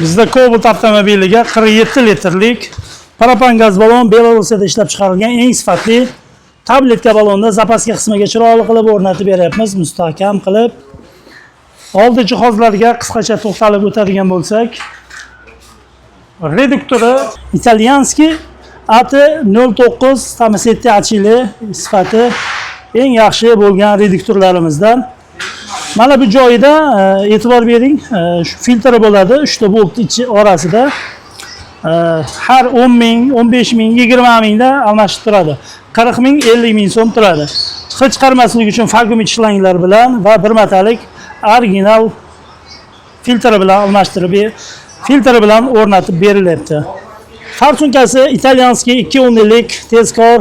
Bizda Cobalt avtomobiliga 47 litrlik propan gaz balon Belarusda ishlab chiqarilgan eng sifatli tabletka balonni zapaska qismiga chiroyli qilib o'rnatib beryapmiz, mustahkam qilib. Oldi jihozlarga qisqacha to'xtalib o'tadigan bo'lsak, reduktori italyanskiy AT09 Tamisetti Acili sifati eng yaxshi bo'lgan reduktorlarimizdan. Mana bu joyida e'tibor bering, shu filtri bo'ladi, 3 ta bolt ichi orasida. Har 10 ming, 15 ming, 20 mingda almashib turadi. 40 ming, 50 ming so'm turadi. Hech chiqarmaslik uchun vakuum shlanglar bilan va bir metalik original filtri bilan almashtirib, filtri bilan o'rnatib berilyapti. Farsunkasi italyanskiy 2 lik tezkor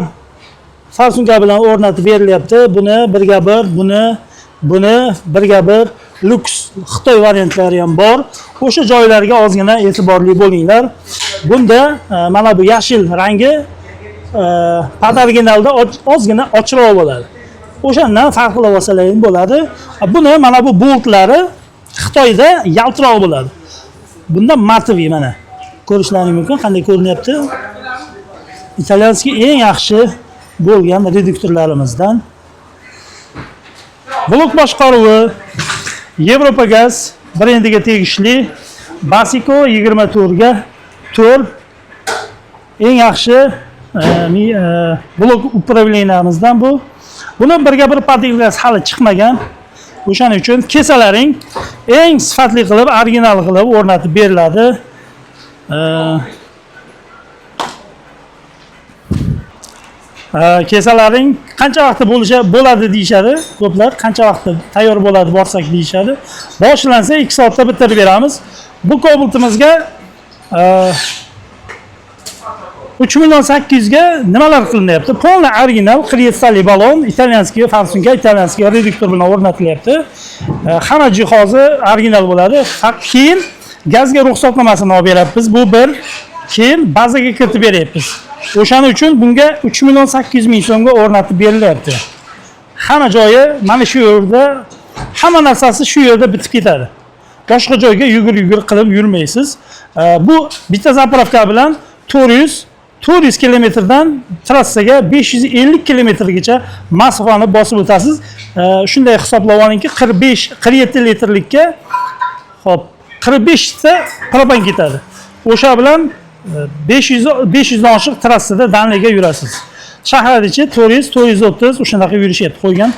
farsunka bilan o'rnatib berilyapti. Buni birga bir, buni birga bir luks Xitoy variantlari ham bor. O'sha joylarga ozgina e'tiborli bo'linglar. Bunda mana bu yashil rangi originalda ozgina ochroq bo'ladi. O'shandan farqlab olsalar ham bo'ladi. Buni mana bu boltlari Xitoyda yaltiroq bo'ladi. Bunda matoviy mana ko'rishlaringiz mumkin, qanday ko'rinyapti. Italyanskiy eng yaxshi bo'lgan reduktorlarimizdan. Blok boshqaruvi Yevropa Gaz brendiga tegishli Basico 24 ga 4 eng yaxshi blok upravleniyamizdan bu. Buni birga bir patilkasi hali chiqmagan. O'shaning uchun kesalaring eng sifatli qilib, original qilib o'rnatib beriladi. Kesalaring qancha vaqtda bo'ladi deyshadi ko'plar, qancha vaqtda tayyor bo'ladi borsak deyshadi. Boshlansa 2 soatda bitirib beramiz. Bu Cobaltimizga 3.800.000 ga nimalar qilinyapti? Polni original 47 balon, italyanskiy farsunka, italyanskiy reduktor bilan o'rnatilyapti. Hamma jihozi original bo'ladi. Keyin gazga ruxsatnomasini olib beramiz. Bu bir, keyin bazaga kiritib beryapmiz. O'shaning uchun bunga 3.800.000 so'mga o'rnatib berilyapti. Hamma joyi mana shu yerda, hamma narsasi shu yerda bitib ketadi. Boshqa joyga yugur qilib yurmaysiz. Bu bitta zapravka bilan 400 kilometrdan trassaga 550 kilometrgacha masofani bosib o'tasiz. Shunday hisoblab olingki, 47 litrlikka hop 45 ta propan ketadi. O'sha bilan 500 dan oshiq trassada danliga yurasiz. Shahar ichi 400-430 o'shanaqa yurishyapti qo'ygan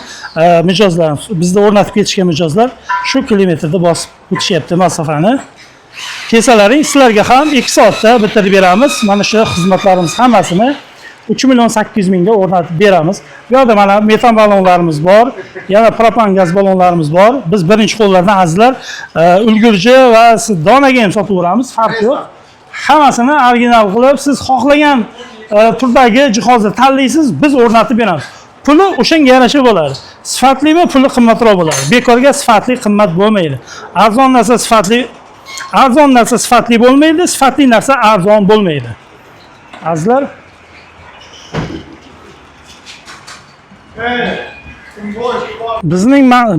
mijozlar. Bizda o'rnatib ketishgan mijozlar shu kilometrda bosib o'tishyapti masofani. Kesalaring sizlarga ham 2 soatda bitirib beramiz. Mana shu xizmatlarimiz hammasini 3.800.000 ga o'rnatib beramiz. Bu yerda mana metan balonlarimiz bor, yana propan gaz balonlarimiz bor. Biz birinchi qo'llardan azizlar ulgurji va donaga ham sotib beramiz, farqi yo'q. Hammasini original qilib, siz xohlagan turdagi jihozni tanlaysiz, biz o'rnatib beramiz. Puli o'shanga yarasha bo'ladi. Sifatlimi, puli qimmatroq bo'ladi. Bekorga sifatli qimmat bo'lmaydi. Arzon narsa sifatli bo'lmaydi, sifatli narsa arzon bo'lmaydi. Azizlar,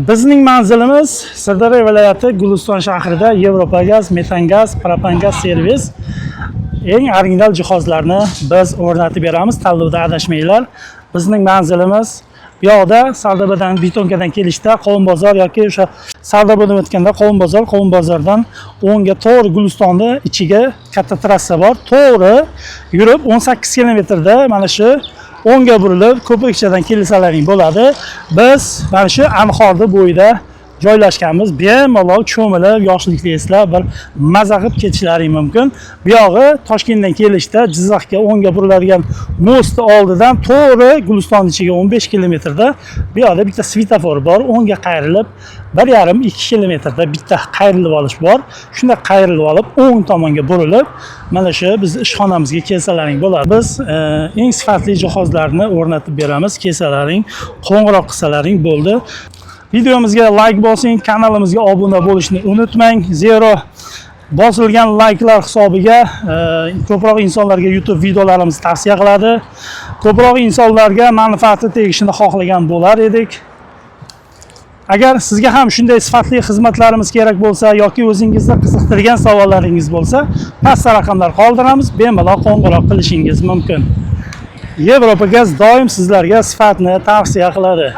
bizning manzilimiz Sirdaryo viloyati Guliston shahrida Yevropa Gaz, Metan Gaz, Propan Gaz servis. Eng original jihozlarni biz o'rnatib beramiz. Tanlovda adashmanglar. Bizning manzilimiz bu yoqda Sardobadan, Betonkadan kelishda Qovun bozor yoki o'sha Sardobadan o'tganda Qovun bozordan o'ngga to'g'ri Gulistonni ichiga katta trassa bor. To'g'ri yurib 18 kilometrda mana shu o'ngga burilib Ko'prikchadan kelsalaring bo'ladi. Biz mana shu Anhorda bo'yida joylashganmiz. Bemalol cho'milib, yoshliklaringizlar bir maza qilib ketishlaring mumkin. Bu yog'i Toshkentdan kelishda Jizzaxga o'ngga buriladigan most oldidan to'g'ri Guliston ichiga 15 kilometrda bu yoqda bitta svetofor bor. O'ngga qayrilib 1,5-2 kilometrda bitta qayrilib olish bor. Shunda qayrilib olib o'ng tomonga burilib, mana shu biz ishxonamizga kelsalaring bo'ladi. Biz eng sifatli jihozlarni o'rnatib beramiz. Kelsalaring, qo'ng'iroq qilsalaring bo'ldi. Videomizga like bosing, kanalimizga obuna bo'lishni unutmang. Zero bosilgan like'lar hisobiga ko'proq insonlarga YouTube videolarimizni tavsiya qiladi. Ko'proq insonlarga manfaati tegishini xohlagan bo'lar edik. Agar sizga ham shunday sifatli xizmatlarimiz kerak bo'lsa yoki o'zingizni qiziqtirgan savollaringiz bo'lsa, pastda raqamlar qoldiramiz, bemalol qo'ng'iroq qilishingiz mumkin. Yevropa Gaz doim sizlarga sifatni tavsiya qiladi.